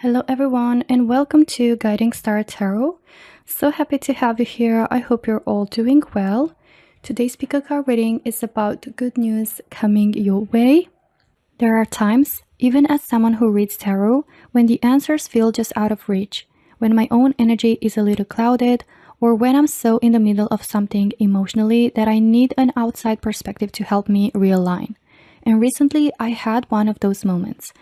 Hello everyone and welcome to Guiding Star Tarot. So happy to have you here. I hope you're all doing well. Today's PickACard reading is about good news coming your way. There are times, even as someone who reads tarot, when the answers feel just out of reach, when my own energy is a little clouded, or when I'm so in the middle of something emotionally that I need an outside perspective to help me realign. And recently I had one of those moments.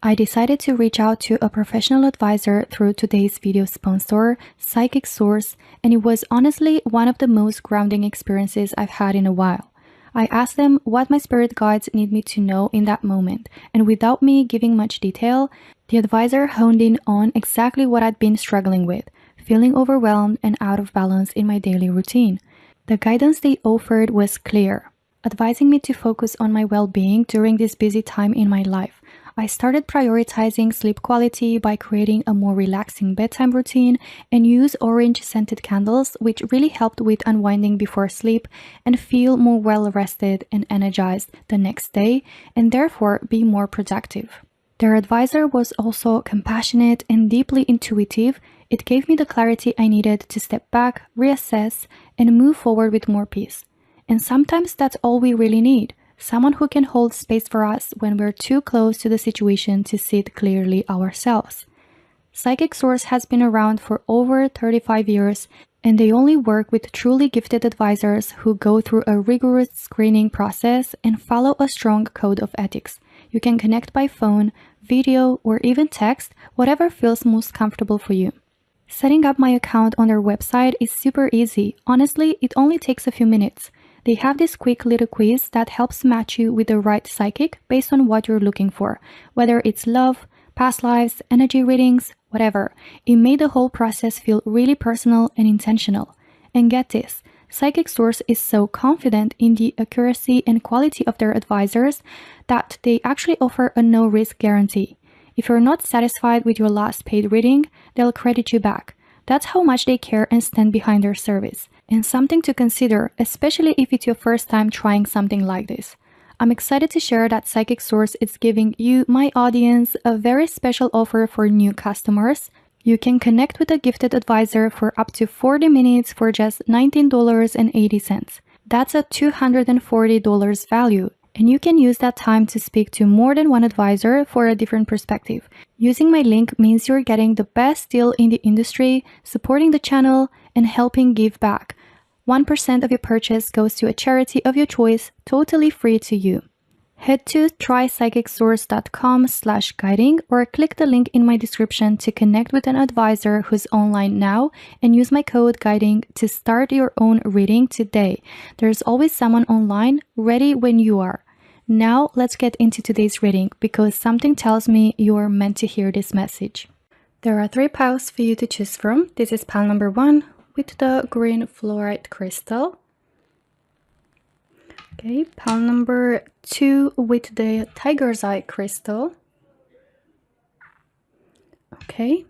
I decided to reach out to a professional advisor through today's video sponsor, Psychic Source, and it was honestly one of the most grounding experiences I've had in a while. I asked them what my spirit guides need me to know in that moment, and without me giving much detail, the advisor honed in on exactly what I'd been struggling with, feeling overwhelmed and out of balance in my daily routine. The guidance they offered was clear, advising me to focus on my well-being during this busy time in my life. I started prioritizing sleep quality by creating a more relaxing bedtime routine and use orange scented candles, which really helped with unwinding before sleep and feel more well rested and energized the next day, and therefore be more productive. Their advisor was also compassionate and deeply intuitive. It gave me the clarity I needed to step back, reassess, and move forward with more peace. And sometimes that's all we really need. Someone who can hold space for us when we're too close to the situation to see it clearly ourselves. Psychic Source has been around for over 35 years, and they only work with truly gifted advisors who go through a rigorous screening process and follow a strong code of ethics. You can connect by phone, video, or even text, whatever feels most comfortable for you. Setting up my account on their website is super easy. Honestly, it only takes a few minutes. They have this quick little quiz that helps match you with the right psychic based on what you're looking for, whether it's love, past lives, energy readings, whatever. It made the whole process feel really personal and intentional. And get this, Psychic Source is so confident in the accuracy and quality of their advisors that they actually offer a no-risk guarantee. If you're not satisfied with your last paid reading, they'll credit you back. That's how much they care and stand behind their service. And something to consider, especially if it's your first time trying something like this. I'm excited to share that Psychic Source is giving you, my audience, a very special offer for new customers. You can connect with a gifted advisor for up to 40 minutes for just $19.80. That's a $240 value. And you can use that time to speak to more than one advisor for a different perspective. Using my link means you're getting the best deal in the industry, supporting the channel, and helping give back. 1% of your purchase goes to a charity of your choice, totally free to you. Head to trypsychicsource.com/guiding or click the link in my description to connect with an advisor who's online now and use my code GUIDING to start your own reading today. There's always someone online ready when you are. Now let's get into today's reading because something tells me you're meant to hear this message. There are 3 piles for you to choose from. This is pile number 1 with the green fluorite crystal. Okay, pile number 2 with the tiger's eye crystal. Okay,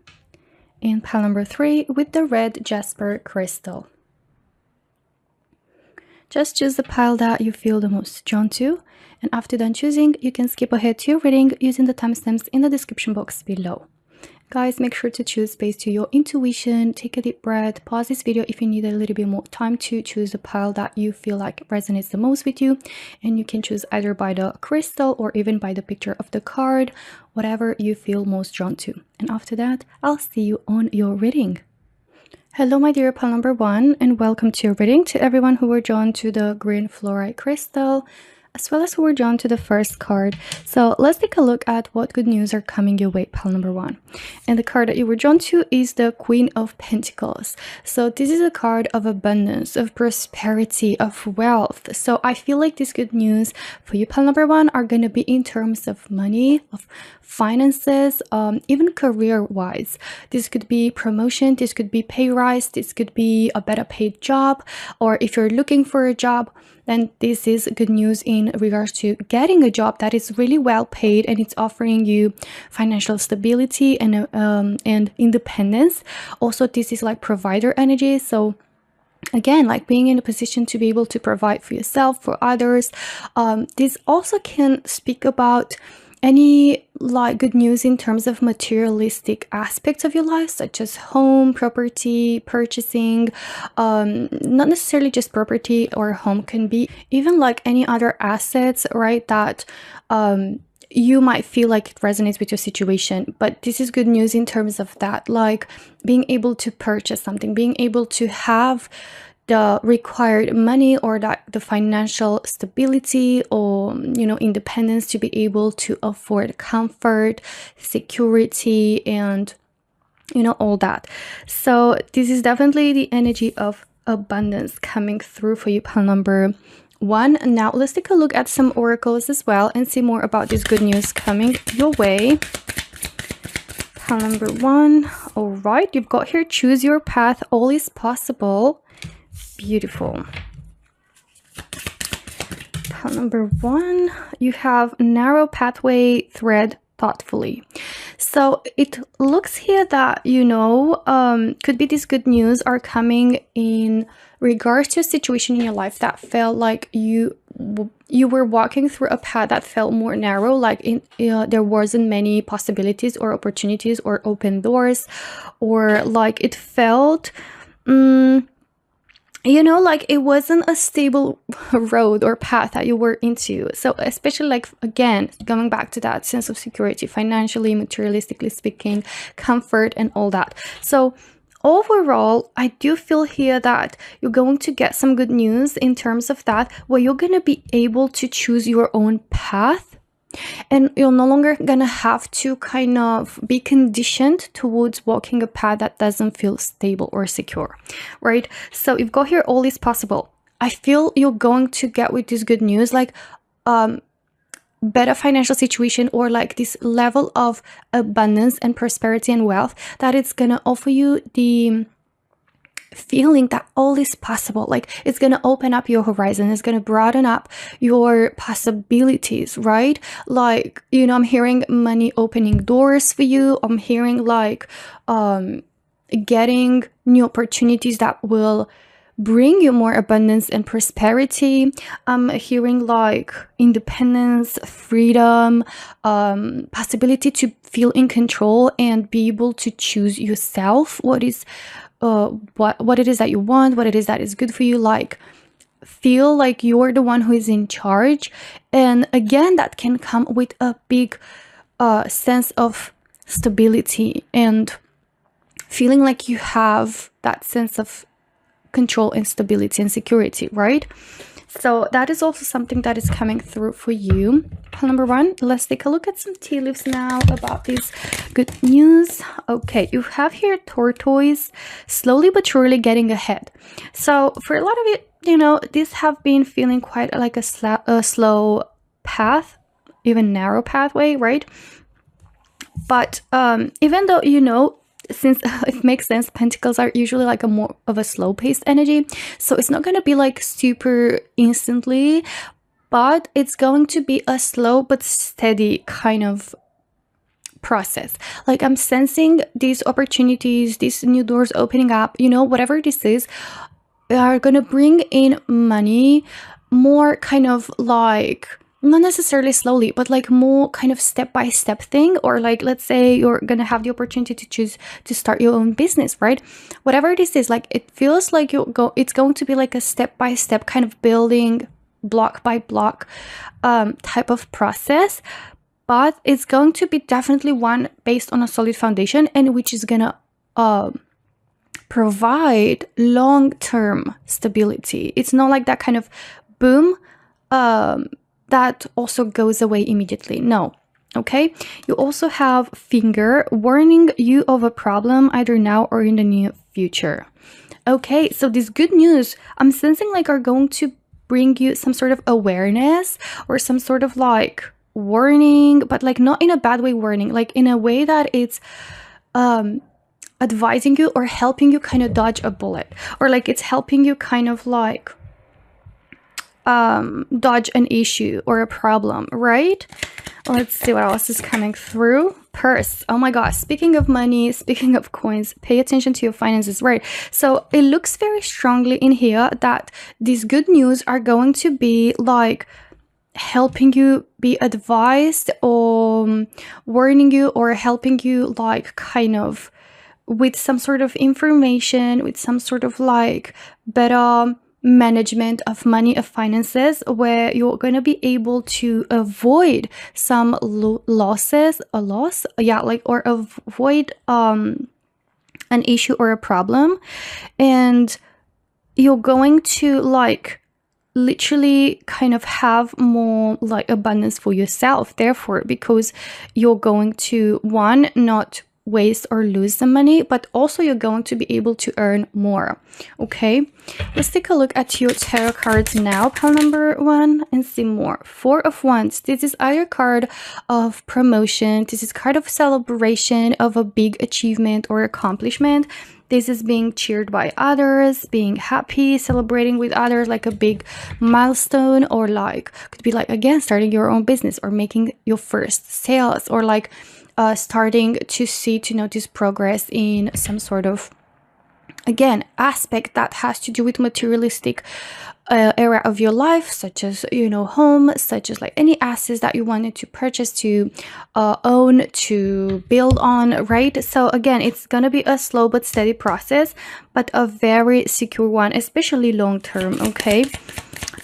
and pile number 3 with the red jasper crystal. Just choose the pile that you feel the most drawn to, and after done choosing, you can skip ahead to your reading using the timestamps in the description box below. Guys, make sure to choose based on your intuition. Take a deep breath, pause this video if you need a little bit more time to choose the pile that you feel like resonates the most with you. And you can choose either by the crystal or even by the picture of the card, whatever you feel most drawn to. And after that, I'll see you on your reading. Hello, my dear pile number 1, and welcome to your reading. To everyone who were drawn to the green fluorite crystal, as well as who were drawn to the first card. So let's take a look at what good news are coming your way, pile number 1. And the card that you were drawn to is the Queen of Pentacles. So this is a card of abundance, of prosperity, of wealth. So I feel like this good news for you, pile number 1, are going to be in terms of money, of finances, even career-wise. This could be promotion, this could be pay rise, this could be a better paid job, or if you're looking for a job, then this is good news in regards to getting a job that is really well paid and it's offering you financial stability and independence. Also, this is like provider energy. So again, like being in a position to be able to provide for yourself, for others. This also can speak about any like good news in terms of materialistic aspects of your life, such as home, property, purchasing, not necessarily just property or home, can be even like any other assets, right, that you might feel like it resonates with your situation. But this is good news in terms of that, like being able to purchase something, being able to have the required money or that the financial stability or independence to be able to afford comfort, security, and all that. So this is definitely the energy of abundance coming through for you, pile number 1. Now let's take a look at some oracles as well and see more about this good news coming your way. Pile number 1. All right, you've got here, choose your path, all is possible. Beautiful. Pile number 1, you have narrow pathway, thread thoughtfully. So it looks here that could be these good news are coming in regards to a situation in your life that felt like you were walking through a path that felt more narrow, like there wasn't many possibilities or opportunities or open doors, or like it felt like it wasn't a stable road or path that you were into. So especially, like, again, going back to that sense of security, financially, materialistically speaking, comfort and all that. So overall, I do feel here that you're going to get some good news in terms of that, where you're going to be able to choose your own path. And you're no longer gonna have to kind of be conditioned towards walking a path that doesn't feel stable or secure, right? So you've got here, all is possible. I feel you're going to get with this good news, like better financial situation, or like this level of abundance and prosperity and wealth that it's gonna offer you the feeling that all is possible. Like it's going to open up your horizon, it's going to broaden up your possibilities, right? Like, I'm hearing money opening doors for you. I'm hearing like getting new opportunities that will bring you more abundance and prosperity. I'm hearing like independence, freedom, possibility to feel in control and be able to choose yourself what it is that you want, what it is that is good for you, like feel like you're the one who is in charge. And again, that can come with a big sense of stability and feeling like you have that sense of control and stability and security, right? So that is also something that is coming through for you. Pile number 1, let's take a look at some tea leaves now about this good news. Okay, you have here tortoise, slowly but surely getting ahead. So for a lot of it, these have been feeling quite like a slow path, even narrow pathway, right? But even though, since it makes sense, pentacles are usually like a more of a slow-paced energy, so it's not going to be like super instantly, but it's going to be a slow but steady kind of process. Like I'm sensing these opportunities, these new doors opening up, whatever this is, are going to bring in money more kind of like, not necessarily slowly, but like more kind of step-by-step thing. Or like, let's say you're gonna have the opportunity to choose to start your own business, right? Whatever this is, like it feels like it's going to be like a step-by-step kind of building, block by block type of process. But it's going to be definitely one based on a solid foundation, and which is gonna provide long-term stability. It's not like that kind of boom that also goes away immediately. No. Okay, you also have finger, warning you of a problem either now or in the near future. Okay, so this good news I'm sensing like are going to bring you some sort of awareness or some sort of like warning, but like not in a bad way warning, like in a way that it's advising you or helping you kind of dodge a bullet, or like it's helping you kind of like dodge an issue or a problem, right? Let's see what else is coming through. Purse. Oh my gosh, speaking of money, speaking of coins, pay attention to your finances, right? So it looks very strongly in here that these good news are going to be like helping you be advised, or warning you, or helping you like kind of with some sort of information, with some sort of like better management of money, of finances, where you're going to be able to avoid some losses, a loss, yeah, like, or avoid an issue or a problem. And you're going to like literally kind of have more like abundance for yourself, therefore, because you're going to, one, not waste or lose the money, but also you're going to be able to earn more. Okay, let's take a look at your tarot cards now, pile number 1, and see more. 4 of Wands. This is either card of promotion, this is card of celebration of a big achievement or accomplishment. This is being cheered by others, being happy, celebrating with others, like a big milestone, or like could be like, again, starting your own business, or making your first sales, or like starting to notice progress in some sort of, again, aspect that has to do with materialistic area of your life, such as, home, such as like any assets that you wanted to purchase, to own, to build on, right? So again, it's gonna be a slow but steady process, but a very secure one, especially long term. Okay,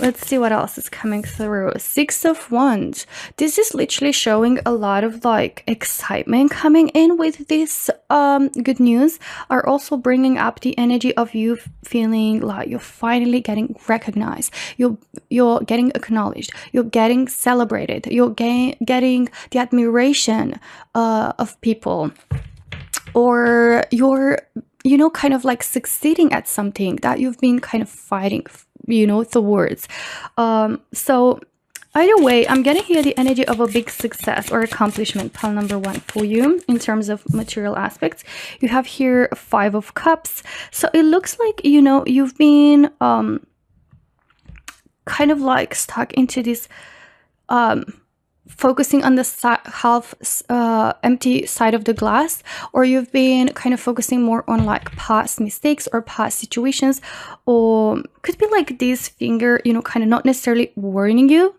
let's see what else is coming through. 6 of Wands. This is literally showing a lot of like excitement coming in with this good news. Are also bringing up the energy of you feeling like you're finally getting recognized, you're getting acknowledged, you're getting celebrated, you're getting the admiration of people, or you're kind of like succeeding at something that you've been kind of fighting towards. So either way, I'm getting here the energy of a big success or accomplishment, pile number 1, for you in terms of material aspects. You have here 5 of Cups. So it looks like, you've been kind of like stuck into this focusing on the half empty side of the glass, or you've been kind of focusing more on like past mistakes or past situations, or could be like this finger, kind of not necessarily warning you,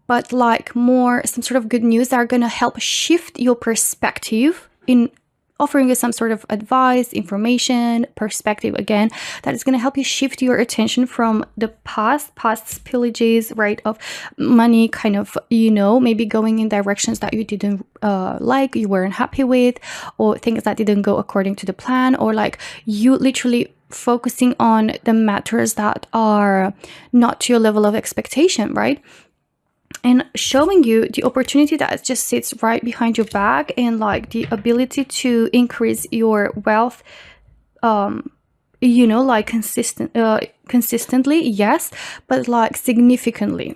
but like more some sort of good news that are going to help shift your perspective, in offering you some sort of advice, information, perspective, again, that is going to help you shift your attention from the past spillages, right, of money, kind of, maybe going in directions that you didn't like, you weren't happy with, or things that didn't go according to the plan, or like you literally focusing on the matters that are not to your level of expectation, right? And showing you the opportunity that just sits right behind your back, and like the ability to increase your wealth, like consistently, yes, but like significantly.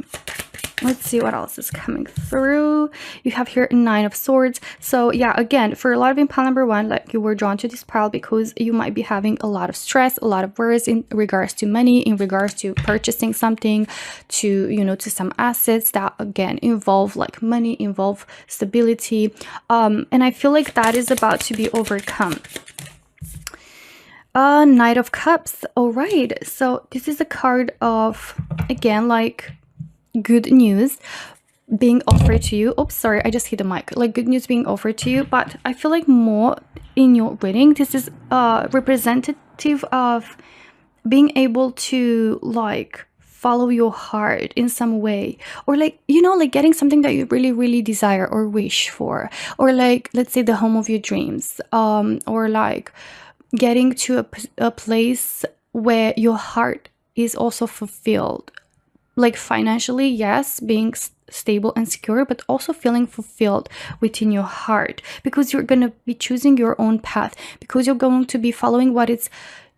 Let's see what else is coming through. You have here 9 of Swords. So yeah, again, for a lot of you in pile number 1, like you were drawn to this pile because you might be having a lot of stress, a lot of worries in regards to money, in regards to purchasing something, to some assets that again involve like money, involve stability, and I feel like that is about to be overcome. Knight of Cups. All right, so this is a card of, again, like good news being offered to you. Oops, sorry, I just hit the mic. Like good news being offered to you, but I feel like more in your reading, this is representative of being able to like follow your heart in some way, or like like getting something that you really, really desire or wish for, or like, let's say, the home of your dreams, or like getting to a place where your heart is also fulfilled, like financially, yes, being stable and secure, but also feeling fulfilled within your heart, because you're going to be choosing your own path, because you're going to be following what it's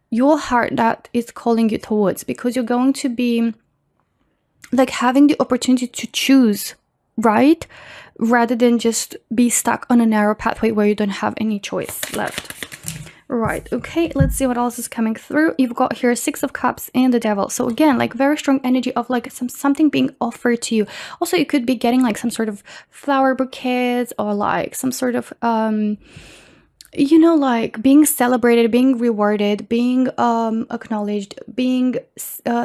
your heart that is calling you towards, because you're going to be like having the opportunity to choose, right, rather than just be stuck on a narrow pathway where you don't have any choice left. Right, okay, let's see what else is coming through. You've got here 6 of Cups and the Devil. So again, like very strong energy of like something being offered to you. Also, you could be getting like some sort of flower bouquets, or like some sort of you know, like being celebrated, being rewarded, being acknowledged, being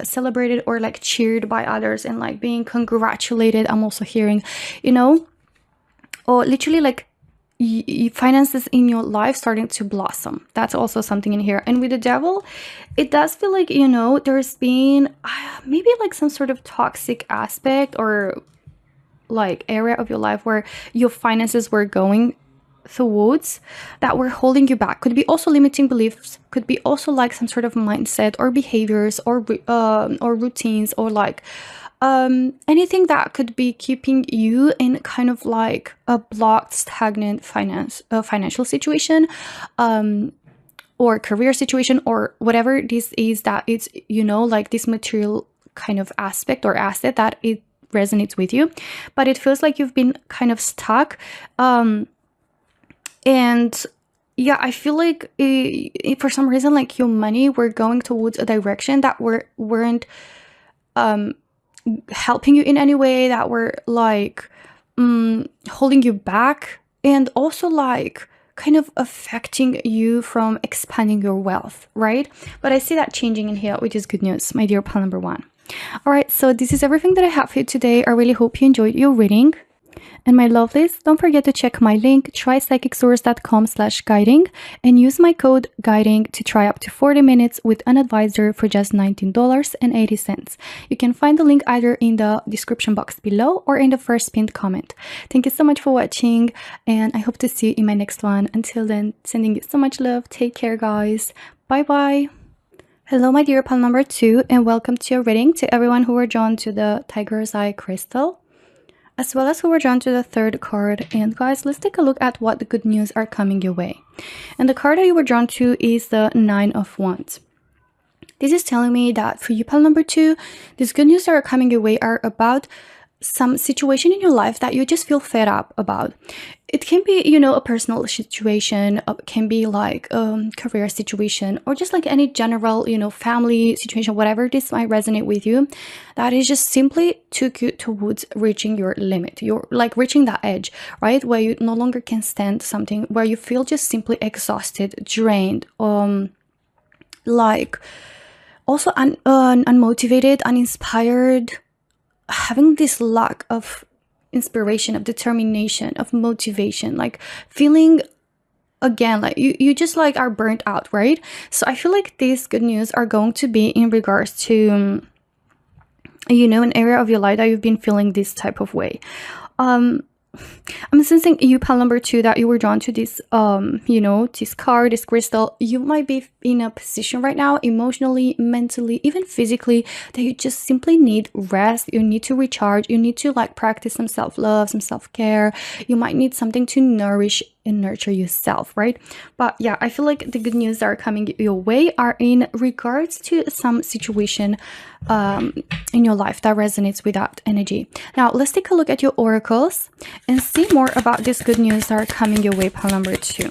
celebrated or like cheered by others, and like being congratulated. I'm also hearing, you know, or literally like finances in your life starting to blossom. That's also something in here. And with the devil, it does feel like, you know, there's been maybe like some sort of toxic aspect or like area of your life where your finances were going towards that were holding you back. Could be also limiting beliefs, could be also like some sort of mindset or behaviors or routines, or like anything that could be keeping you in kind of like a blocked, stagnant financial situation, or career situation, or whatever this is, that it's, you know, like this material kind of aspect or asset that it resonates with you, but it feels like you've been kind of stuck. And yeah, I feel like for some reason, like your money were going towards a direction that weren't helping you in any way, that were like holding you back, and also like kind of affecting you from expanding your wealth, right? But I see that changing in here, which is good news, my dear pal number one. All right, so this is everything that I have for you today. I really hope you enjoyed your reading. And my lovelies, don't forget to check my link, trypsychicsource.com/guiding, and use my code guiding to try up to 40 minutes with an advisor for just $19.80. You can find the link either in the description box below or in the first pinned comment. Thank you so much for watching, and I hope to see you in my next one. Until then, sending you so much love. Take care, guys. Bye-bye. Hello, my dear pal number 2, and welcome to your reading. To everyone who were drawn to the Tiger's Eye crystal, as well as who were drawn to the third card. And guys, let's take a look at what the good news are coming your way. And the card that you were drawn to is the 9 of Wands. This is telling me that for you, pal number 2, these good news that are coming your way are about some situation in your life that you just feel fed up about. It can be, you know, a personal situation, it can be like career situation, or just like any general, you know, family situation, whatever this might resonate with you, that is just simply took you towards reaching your limit. You're like reaching that edge, right, where you no longer can stand something, where you feel just simply exhausted, drained, like also unmotivated, uninspired, having this lack of inspiration, of determination, of motivation, like feeling again like you just like are burnt out, right? So I feel like these good news are going to be in regards to, you know, an area of your life that you've been feeling this type of way. I'm sensing you, pal number 2, that you were drawn to this, you know, this card, this crystal. You might be in a position right now, emotionally, mentally, even physically, that you just simply need rest. You need to recharge. You need to like practice some self-love, some self-care. You might need something to nourish and nurture yourself, right? But yeah, I feel like the good news that are coming your way are in regards to some situation in your life that resonates with that energy. Now let's take a look at your oracles and see more about this good news that are coming your way, pal number 2.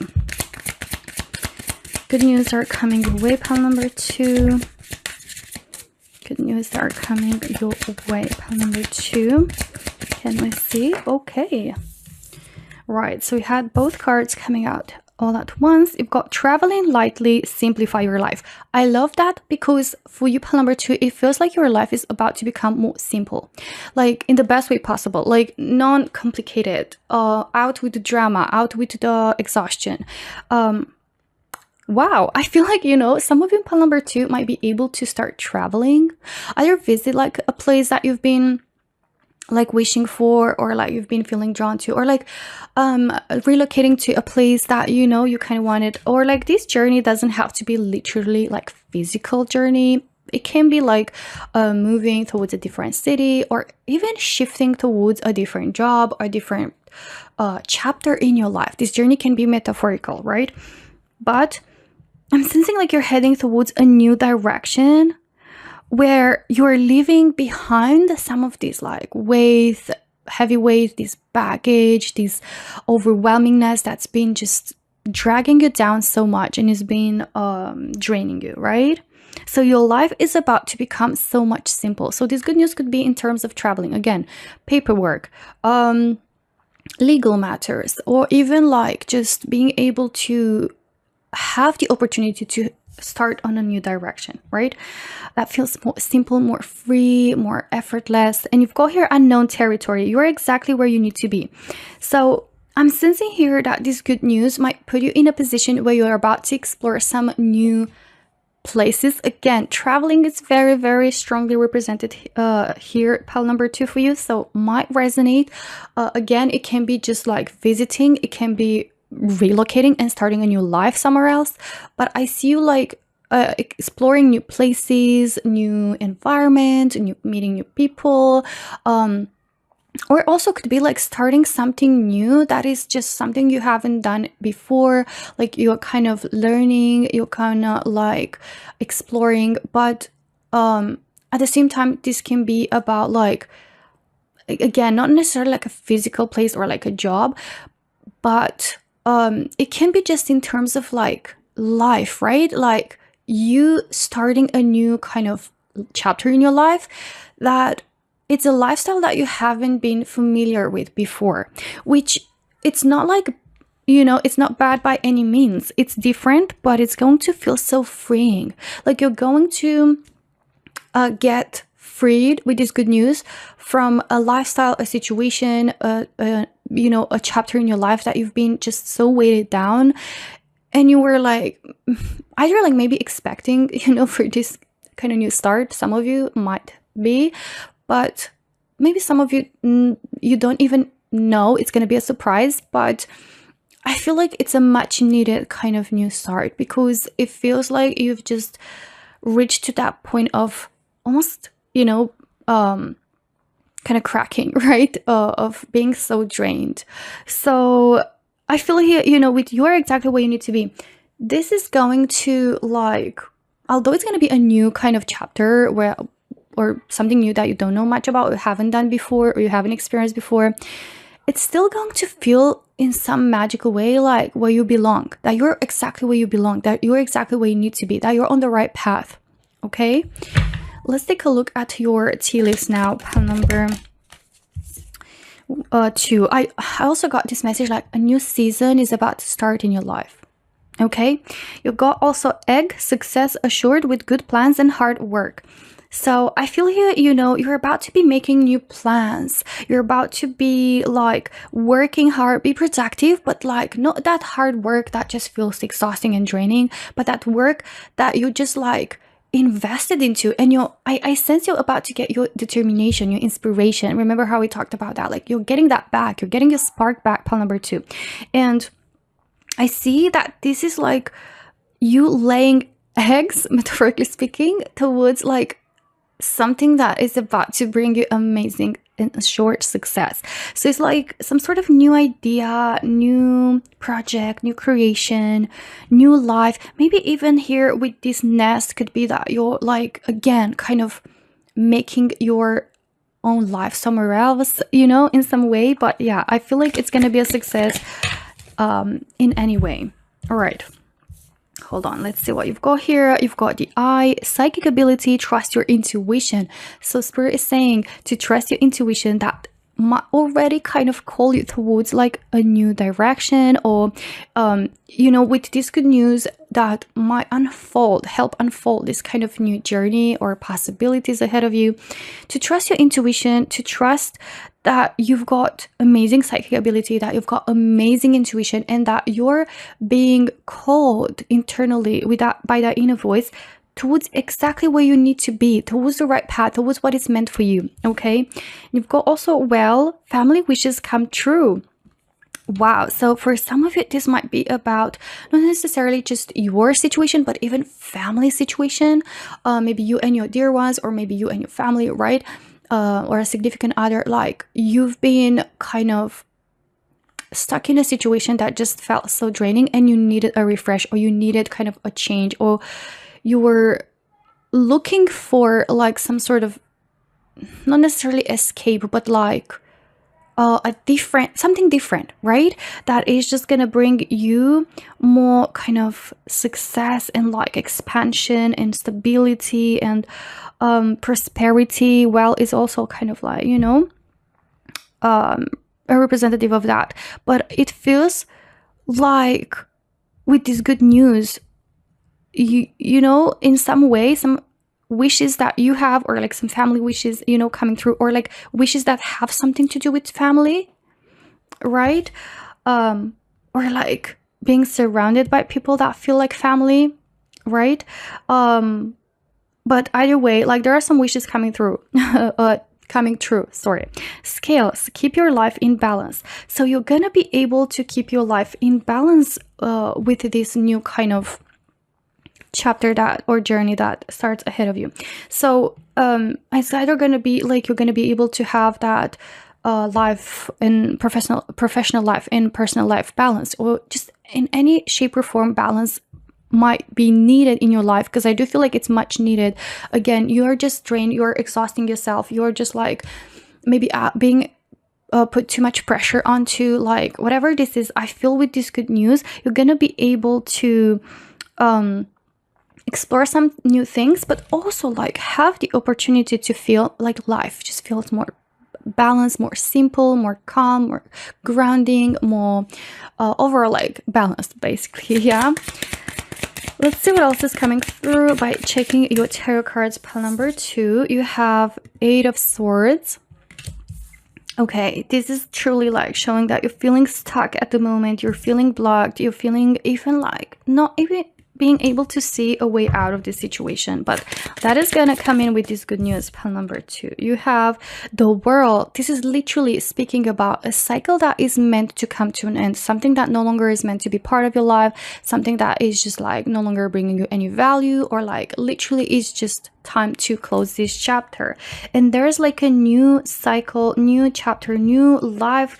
Good news that are coming your way, pal number 2. Good news that are coming your way, pal number 2. Can we see? Okay. Right, so we had both cards coming out all at once. You've got traveling lightly, simplify your life. I love that because for you, pal number 2, it feels like your life is about to become more simple, like in the best way possible, like non-complicated, out with the drama, out with the exhaustion. Wow, I feel like, you know, some of you, pal number 2, might be able to start traveling, either visit like a place that you've been like wishing for, or like you've been feeling drawn to, or like relocating to a place that, you know, you kind of wanted. Or like this journey doesn't have to be literally like physical journey. It can be like moving towards a different city, or even shifting towards a different job or different chapter in your life. This journey can be metaphorical, right? But I'm sensing like you're heading towards a new direction, where you're leaving behind some of these like weight, heavy weight, this baggage, this overwhelmingness that's been just dragging you down so much and has been draining you, right? So your life is about to become so much simple. So this good news could be in terms of traveling, again, paperwork, legal matters, or even like just being able to have the opportunity to start on a new direction, right? That feels more simple, more free, more effortless. And you've got here unknown territory. You're exactly where you need to be. So I'm sensing here that this good news might put you in a position where you're about to explore some new places. Again, traveling is very, very strongly represented here, pile number 2 for you, so might resonate. Again, it can be just like visiting, it can be relocating and starting a new life somewhere else, but I see you like exploring new places, new environment, meeting new people, or also could be like starting something new that is just something you haven't done before, like you're kind of learning, you're kind of like exploring, but at the same time this can be about like, again, not necessarily like a physical place or like a job, but it can be just in terms of like life, right? Like you starting a new kind of chapter in your life, that it's a lifestyle that you haven't been familiar with before, which it's not like, it's not bad by any means. It's different, but it's going to feel so freeing. Like you're going to get freed with this good news from a lifestyle, a situation, a chapter in your life that you've been just so weighted down, and you were like either like maybe expecting, for this kind of new start. Some of you might be, but maybe some of you, you don't even know, it's going to be a surprise. But I feel like it's a much needed kind of new start, because it feels like you've just reached to that point of almost, kind of cracking, right? Of being so drained. So I feel here, with you're exactly where you need to be. This is going to like, although it's going to be a new kind of chapter or something new that you don't know much about, or haven't done before, or you haven't experienced before, it's still going to feel in some magical way like where you belong, that you're exactly where you belong, that you're exactly where you need to be, that you're on the right path. Okay, let's take a look at your tea leaves now, pile number 2. I also got this message like a new season is about to start in your life. Okay, you got also egg, success assured with good plans and hard work. So I feel here, you're about to be making new plans. You're about to be like working hard, be productive, but like not that hard work that just feels exhausting and draining, but that work that you just like invested into. And I sense you're about to get your determination, your inspiration. Remember how we talked about that? Like you're getting that back. You're getting your spark back, pile number 2. And I see that this is like you laying eggs, metaphorically speaking, towards like something that is about to bring you amazing and short success. So it's like some sort of new idea, new project, new creation, new life. Maybe even here with this nest could be that you're like, again, kind of making your own life somewhere else, in some way. But yeah, I feel like it's gonna be a success in any way. All right, hold on, let's see what you've got here. You've got the eye, psychic ability, trust your intuition. So spirit is saying to trust your intuition, that might already kind of call you towards like a new direction, or with this good news that might help unfold this kind of new journey or possibilities ahead of you. To trust your intuition, to trust that you've got amazing psychic ability, that you've got amazing intuition, and that you're being called internally by that inner voice towards exactly where you need to be, towards the right path, towards what is meant for you. Okay, you've got also family wishes come true. Wow, so for some of you this might be about not necessarily just your situation, but even family situation. Maybe you and your dear ones, or maybe you and your family, right? Or a significant other, like you've been kind of stuck in a situation that just felt so draining, and you needed a refresh, or you needed kind of a change, or you were looking for like some sort of, not necessarily escape, but like something different, right? That is just gonna bring you more kind of success and like expansion and stability and prosperity. Well, it's also kind of like, a representative of that, but it feels like with this good news, you know, in some way, some wishes that you have, or like some family wishes, you know, coming through, or like wishes that have something to do with family, right? Or like being surrounded by people that feel like family, right? But either way, like there are some wishes coming through. Coming true, sorry. Scales, keep your life in balance. So you're gonna be able to keep your life in balance with this new kind of chapter that, or journey that starts ahead of you. So it's either gonna be like you're gonna be able to have that life and professional life and personal life balance, or just in any shape or form balance might be needed in your life, because I do feel like it's much needed. Again, you are just drained, you're exhausting yourself, you're just like maybe being put too much pressure onto, like whatever this is. I feel with this good news, you're gonna be able to explore some new things, but also like have the opportunity to feel like life just feels more balanced, more simple, more calm, more grounding, more overall like balanced, basically. Yeah. Let's see what else is coming through by checking your tarot cards. Pile number 2, you have 8 of Swords. Okay, this is truly like showing that you're feeling stuck at the moment, you're feeling blocked, you're feeling even like not even being able to see a way out of this situation, but that is gonna come in with this good news. Pile number 2, you have the World. This is literally speaking about a cycle that is meant to come to an end, something that no longer is meant to be part of your life, something that is just like no longer bringing you any value, or like literally is just time to close this chapter. And there's like a new cycle, new chapter, new life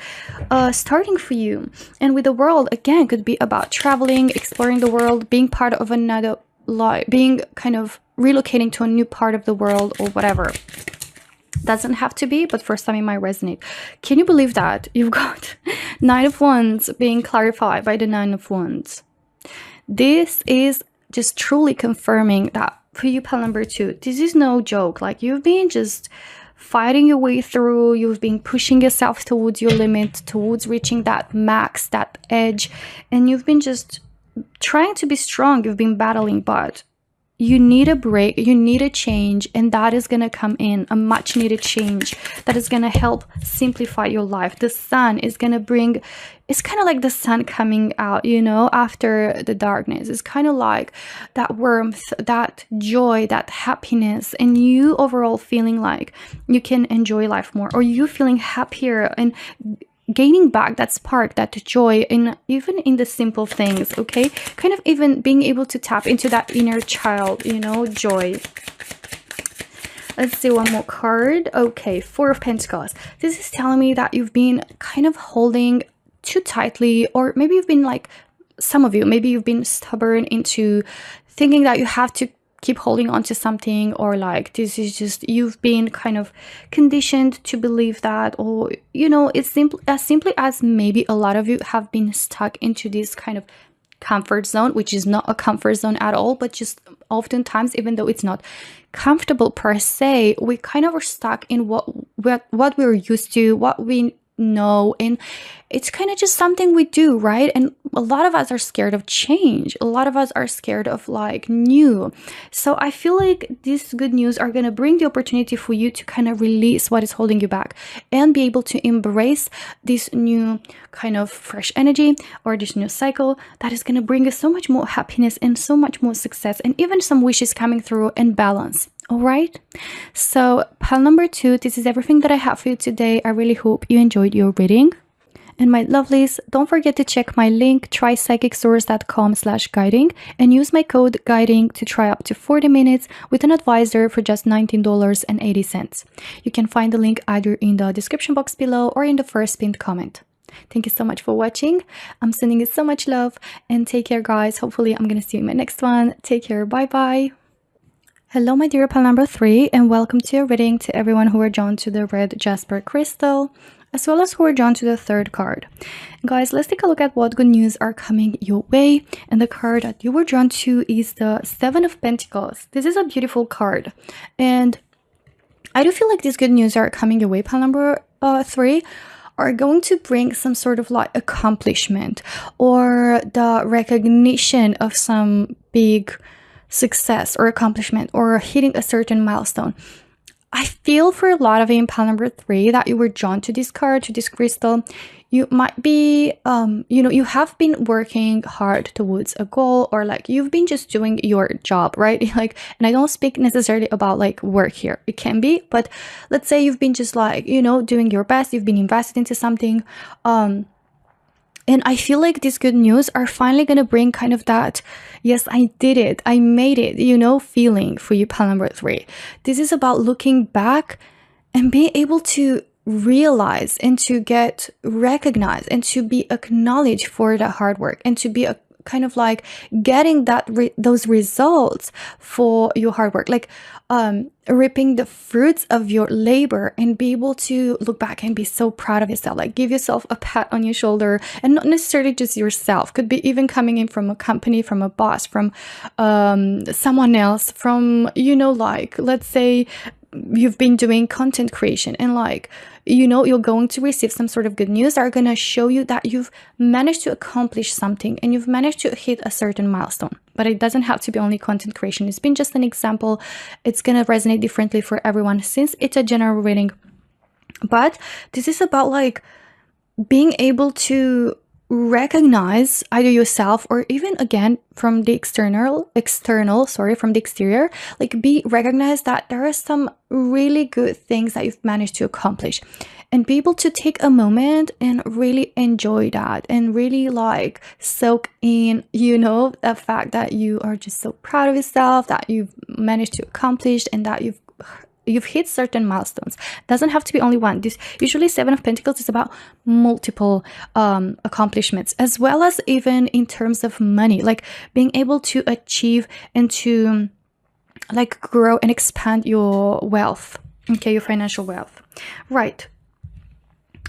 starting for you. And with the World, again, could be about traveling, exploring the world, being part of another life, being kind of relocating to a new part of the world, or whatever. Doesn't have to be, but for some it might resonate. Can you believe that you've got 9 of Wands being clarified by the 9 of Wands? This is just truly confirming that for you, pile number 2, this is no joke. Like, you've been just fighting your way through, you've been pushing yourself towards your limit, towards reaching that max, that edge, and you've been just trying to be strong, you've been battling, but you need a break, you need a change, and that is going to come in, a much needed change that is going to help simplify your life. The sun is going to bring, it's kind of like the sun coming out, you know, after the darkness. It's kind of like that warmth, that joy, that happiness, and you overall feeling like you can enjoy life more, or you feeling happier and gaining back that spark, that joy, in even in the simple things. Okay, kind of even being able to tap into that inner child, you know, joy. Let's see one more card. Okay, 4 of Pentacles. This is telling me that you've been kind of holding too tightly, or maybe you've been like, some of you, maybe you've been stubborn into thinking that you have to keep holding on to something, or like this is just, you've been kind of conditioned to believe that, or you know, it's simply as maybe a lot of you have been stuck into this kind of comfort zone, which is not a comfort zone at all, but just oftentimes, even though it's not comfortable per se, we kind of are stuck in what we're used to, what we know, and it's kind of just something we do, right? And a lot of us are scared of change, a lot of us are scared of like new. So I feel like these good news are going to bring the opportunity for you to kind of release what is holding you back, and be able to embrace this new kind of fresh energy, or this new cycle that is going to bring us so much more happiness and so much more success, and even some wishes coming through, and balance. All right, so pile number 2, this is everything that I have for you today. I really hope you enjoyed your reading. And my lovelies, don't forget to check my link, trypsychicsource.com/guiding, and use my code guiding to try up to 40 minutes with an advisor for just $19.80. You can find the link either in the description box below or in the first pinned comment. Thank you so much for watching. I'm sending you so much love, and take care, guys. Hopefully I'm gonna see you in my next one. Take care. Bye bye. Hello, my dear pile number 3, and welcome to your reading. To everyone who are drawn to the red jasper crystal, as well as who are drawn to the 3rd card. Guys, let's take a look at what good news are coming your way. And the card that you were drawn to is the 7 of Pentacles. This is a beautiful card, and I do feel like these good news are coming your way, pile number 3. are going to bring some sort of like accomplishment or the recognition of some big success or accomplishment or hitting a certain milestone. I feel for a lot of you in pile number 3 that you were drawn to this card, to this crystal. You might be, you have been working hard towards a goal, or like you've been just doing your job, right? Like, and I don't speak necessarily about like work here. It can be, but let's say you've been just like, doing your best. You've been invested into something. And I feel like these good news are finally going to bring kind of that, yes, I did it, I made it, feeling for you, pile number 3. This is about looking back and being able to realize and to get recognized and to be acknowledged for the hard work and to be kind of like getting those results for your hard work, like reaping the fruits of your labor, and be able to look back and be so proud of yourself, like give yourself a pat on your shoulder, and not necessarily just yourself, could be even coming in from a company, from a boss, from someone else, from like let's say you've been doing content creation and like you're going to receive some sort of good news that are going to show you that you've managed to accomplish something and you've managed to hit a certain milestone. But it doesn't have to be only content creation. It's been just an example. It's going to resonate differently for everyone since it's a general reading. But this is about like being able to recognize either yourself or even again from the exterior, like be recognized that there are some really good things that you've managed to accomplish, and be able to take a moment and really enjoy that and really like soak in the fact that you are just so proud of yourself, that you've managed to accomplish, and that you've hit certain milestones. Doesn't have to be only one. This usually 7 of Pentacles is about multiple accomplishments, as well as even in terms of money, like being able to achieve and to like grow and expand your wealth, okay, your financial wealth. Right.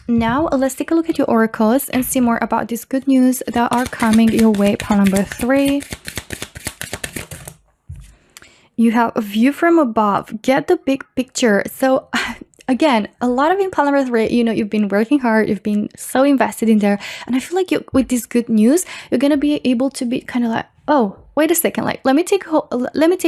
Now let's take a look at your oracles and see more about these good news that are coming your way, pile number 3. You have a view from above. Get the big picture. So again, a lot of in pile number 3, you've been working hard, you've been so invested in there, and I feel like with this good news, you're gonna be able to be kind of like, oh, wait a second, like let me take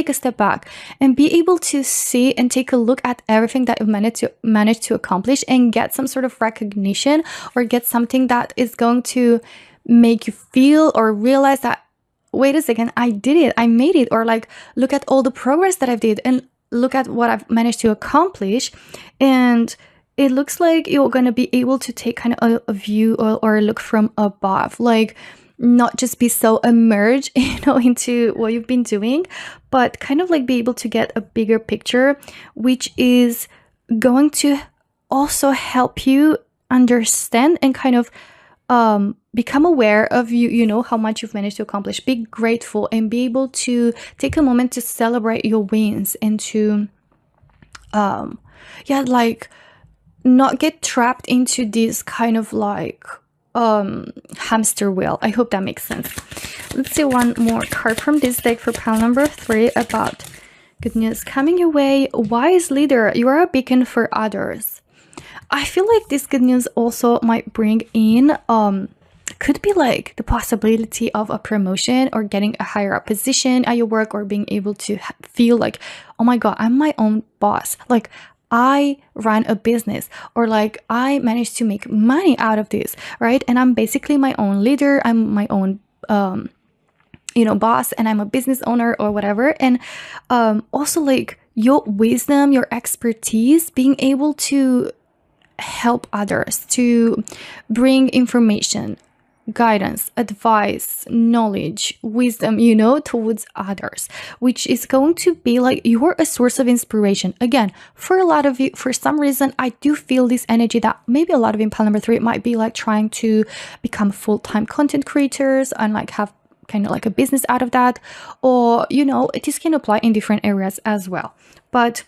a step back and be able to see and take a look at everything that you've managed to accomplish, and get some sort of recognition, or get something that is going to make you feel or realize that, wait a second, I did it, I made it, or like look at all the progress that I did and look at what I've managed to accomplish. And it looks like you're going to be able to take kind of a view or a look from above, like not just be so immersed into what you've been doing, but kind of like be able to get a bigger picture, which is going to also help you understand and kind of become aware of how much you've managed to accomplish. Be grateful and be able to take a moment to celebrate your wins, and to like not get trapped into this kind of like hamster wheel. I hope that makes sense. Let's see one more card from this deck for pile number 3 about good news coming your way. Wise leader, you are a beacon for others. I feel like this good news also might bring in could be like the possibility of a promotion, or getting a higher up position at your work, or being able to feel like, oh my god, I'm my own boss, like I run a business, or like I managed to make money out of this, right? And I'm basically my own leader, I'm my own boss, and I'm a business owner or whatever. And also like your wisdom, your expertise, being able to help others, to bring information, guidance, advice, knowledge, wisdom, towards others, which is going to be like you're a source of inspiration. Again, for a lot of you, for some reason, I do feel this energy that maybe a lot of you in pile number 3 might be like trying to become full-time content creators and like have kind of like a business out of that, or this can apply in different areas as well. But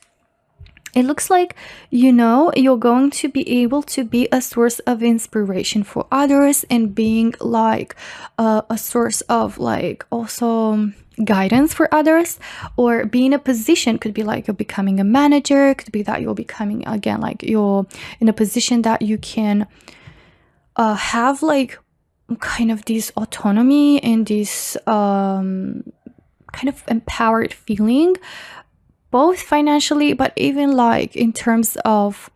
it looks like, you're going to be able to be a source of inspiration for others, and being like a source of like also guidance for others, or be in a position, could be like you're becoming a manager, could be that you're becoming, again, like you're in a position that you can have like kind of this autonomy and this kind of empowered feeling, both financially, but even like in terms of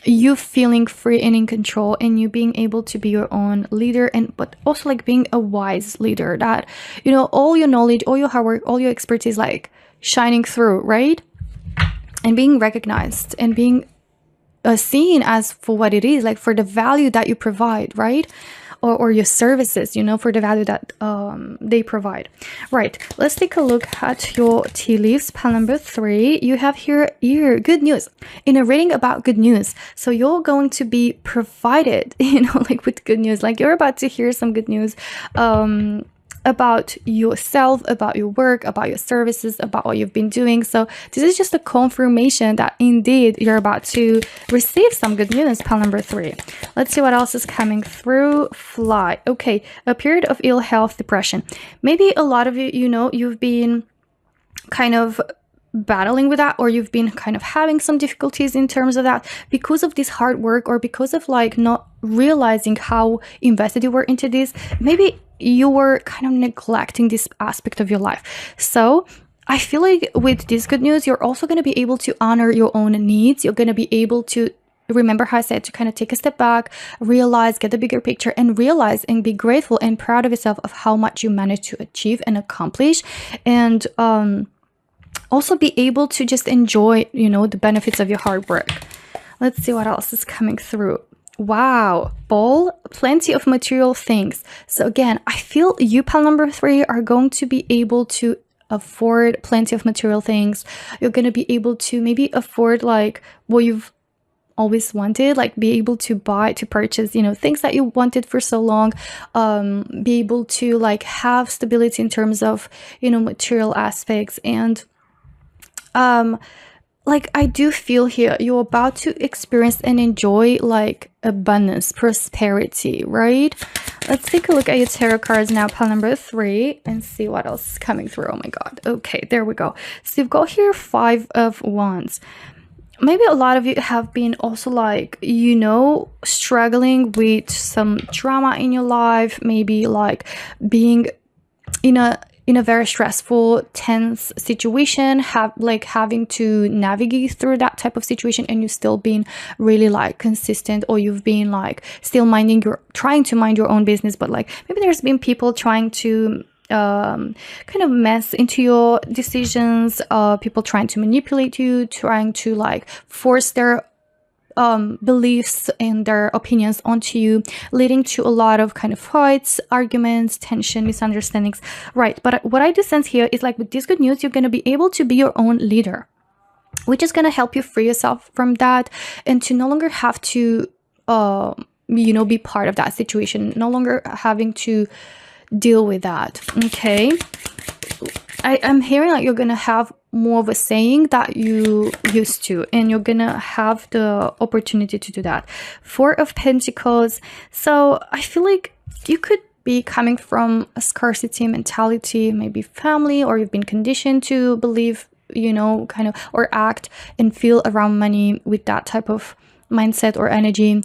you feeling free and in control, and you being able to be your own leader, and but also like being a wise leader, that, you know, all your knowledge, all your hard work, all your expertise like shining through, right? And being recognized and being seen as for what it is, like for the value that you provide, right? Or your services, you know, for the value that they provide. Right, let's take a look at your tea leaves. Pile number 3, you have here good news. In a reading about good news, so you're going to be provided, you know, like with good news, like you're about to hear some good news about yourself, about your work, about your services, about what you've been doing. So this is just a confirmation that indeed you're about to receive some good news. Pile number 3. Let's see what else is coming through. Fly. Okay, a period of ill health, depression. Maybe a lot of you, you know, you've been kind of battling with that, or you've been kind of having some difficulties in terms of that because of this hard work, or because of like not realizing how invested you were into this. Maybe you were kind of neglecting this aspect of your life. So I feel like with this good news, you're also going to be able to honor your own needs. You're going to be able to remember how I said to kind of take a step back, realize, get the bigger picture, and realize and be grateful and proud of yourself of how much you managed to achieve and accomplish. And also be able to just enjoy, you know, the benefits of your hard work. Let's see what else is coming through. Wow, ball, plenty of material things. So again, I feel you, pile number 3, are going to be able to afford plenty of material things. You're going to be able to maybe afford like what you've always wanted, like be able to buy, to purchase, you know, things that you wanted for so long, be able to like have stability in terms of, you know, material aspects. And like I do feel here you're about to experience and enjoy like abundance, prosperity, right? Let's take a look at your tarot cards now, pile number 3, and see what else is coming through. Oh my god. Okay, there we go. So you've got here 5 of Wands. Maybe a lot of you have been also like, you know, struggling with some drama in your life, maybe like being in a very stressful, tense situation, having to navigate through that type of situation, and you've still been really like consistent, or you've been like still trying to mind your own business, but like maybe there's been people trying to kind of mess into your decisions, people trying to manipulate you, trying to like force their beliefs and their opinions onto you, leading to a lot of kind of fights, arguments, tension, misunderstandings, right? But what I do sense here is like with this good news, you're going to be able to be your own leader, which is going to help you free yourself from that, and to no longer have to you know, be part of that situation, no longer having to deal with that. Okay, I'm hearing like you're gonna have more of a saying that you used to, and you're gonna have the opportunity to do that. 4 of Pentacles. So I feel like you could be coming from a scarcity mentality, maybe family, or you've been conditioned to believe, you know, kind of, or act and feel around money with that type of mindset or energy.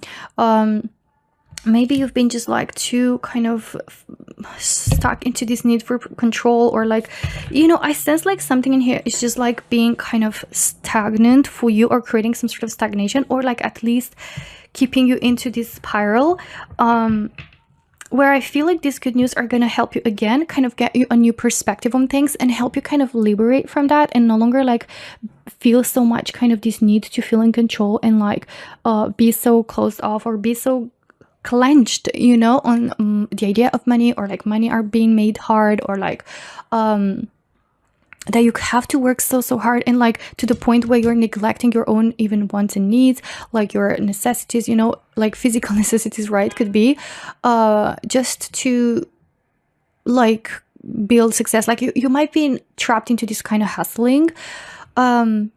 Maybe you've been just like too kind of stuck into this need for control, or like, you know, I sense like something in here is just like being kind of stagnant for you, or creating some sort of stagnation, or like at least keeping you into this spiral, where I feel like these good news are going to help you again, kind of get you a new perspective on things, and help you kind of liberate from that, and no longer like feel so much kind of this need to feel in control, and like be so closed off, or be so clenched, you know, on the idea of money, or like money are being made hard, or like that you have to work so hard, and like to the point where you're neglecting your own even wants and needs, like your necessities, you know, like physical necessities, right? Could be just to like build success. Like you might be trapped into this kind of hustling kind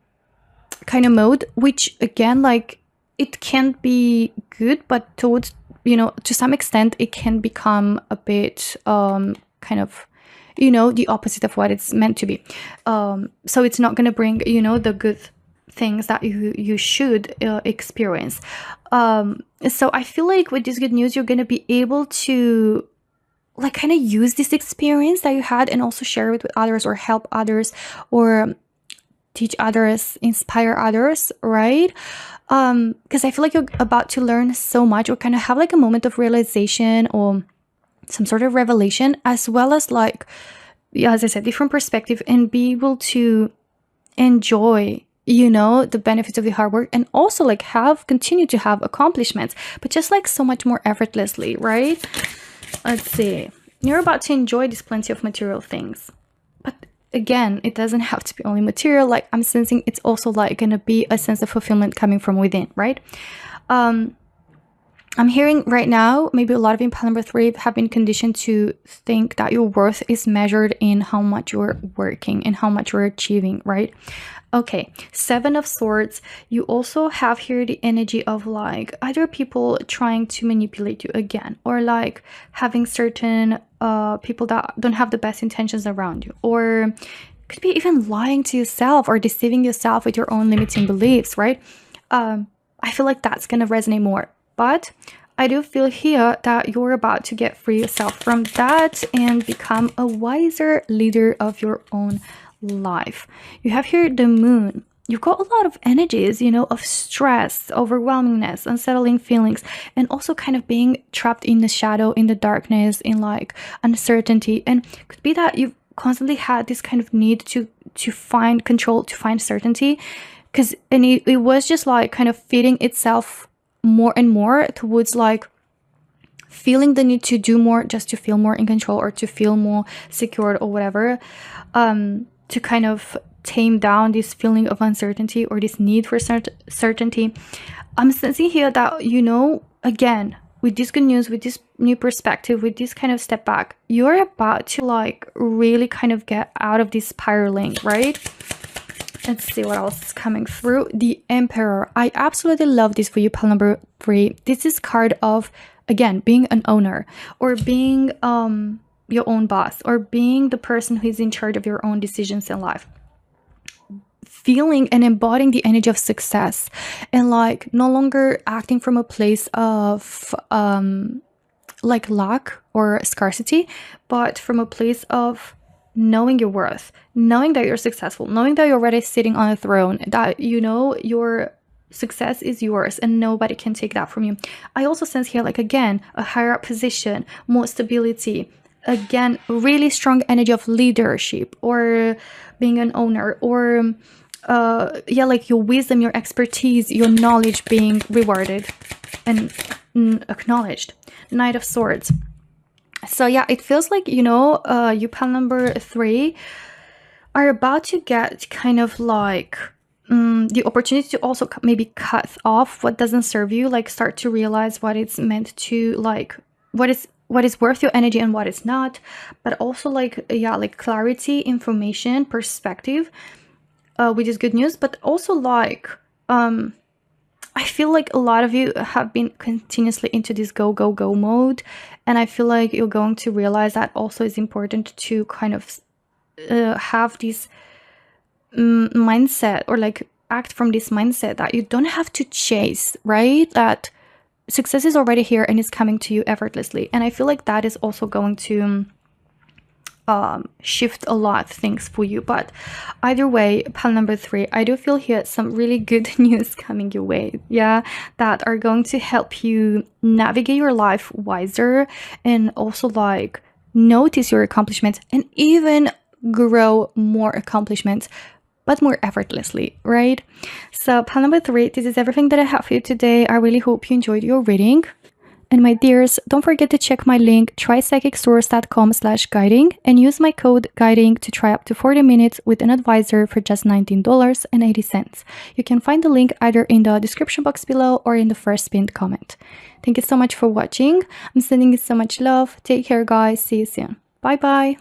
of mode, which again, like it can be good, but towards, you know, to some extent it can become a bit kind of, you know, the opposite of what it's meant to be. So it's not going to bring, you know, the good things that you should experience. So I feel like with this good news, you're going to be able to like kind of use this experience that you had and also share it with others, or help others, or teach others, inspire others, right? Because I feel like you're about to learn so much, or kind of have like a moment of realization or some sort of revelation, as well as like, yeah, as I said, different perspective, and be able to enjoy, you know, the benefits of the hard work, and also like continue to have accomplishments, but just like so much more effortlessly, right? Let's see. You're about to enjoy this plenty of material things, but again, it doesn't have to be only material. Like I'm sensing it's also like gonna be a sense of fulfillment coming from within, right? I'm hearing right now, maybe a lot of you in pile number 3 have been conditioned to think that your worth is measured in how much you're working and how much you're achieving, right? Okay, 7 of Swords. You also have here the energy of like either people trying to manipulate you again, or like having certain people that don't have the best intentions around you, or could be even lying to yourself or deceiving yourself with your own limiting beliefs, right? I feel like that's gonna resonate more. But I do feel here that you're about to get free yourself from that and become a wiser leader of your own life. You have here the Moon. You've got a lot of energies, you know, of stress, overwhelmingness, unsettling feelings, and also kind of being trapped in the shadow, in the darkness, in like uncertainty. And it could be that you've constantly had this kind of need to find control, to find certainty, because it was just like kind of feeding itself more and more towards like feeling the need to do more just to feel more in control, or to feel more secured, or whatever, to kind of tame down this feeling of uncertainty or this need for certainty. I'm sensing here that, you know, again, with this good news, with this new perspective, with this kind of step back, you're about to like really kind of get out of this spiraling, right? Let's see what else is coming through. The Emperor. I absolutely love this for you, pile number 3. This is card of, again, being an owner, or being your own boss, or being the person who is in charge of your own decisions in life. Feeling and embodying the energy of success, and like no longer acting from a place of like lack or scarcity, but from a place of knowing your worth, knowing that you're successful, knowing that you're already sitting on a throne, that, you know, your success is yours and nobody can take that from you. I also sense here, like, again, a higher up position, more stability, again, really strong energy of leadership, or being an owner, or yeah, like your wisdom, your expertise, your knowledge being rewarded and acknowledged. Knight of Swords. So yeah, it feels like, you know, you pile number 3 are about to get kind of like the opportunity to also maybe cut off what doesn't serve you, like start to realize what it's meant to, like what is worth your energy and what is not, but also like, yeah, like clarity, information, perspective, which is good news. But also like I feel like a lot of you have been continuously into this go, go, go mode. And I feel like you're going to realize that also is important to kind of have this mindset, or like act from this mindset that you don't have to chase, right? That success is already here and it's coming to you effortlessly. And I feel like that is also going to shift a lot of things for you. But either way, pile number 3, I do feel here some really good news coming your way, yeah, that are going to help you navigate your life wiser, and also like notice your accomplishments and even grow more accomplishments, but more effortlessly, right? So pile number 3, this is everything that I have for you today. I really hope you enjoyed your reading. And my dears, don't forget to check my link, trypsychicsource.com/guiding, and use my code guiding to try up to 40 minutes with an advisor for just $19.80. You can find the link either in the description box below or in the first pinned comment. Thank you so much for watching. I'm sending you so much love. Take care, guys. See you soon. Bye bye.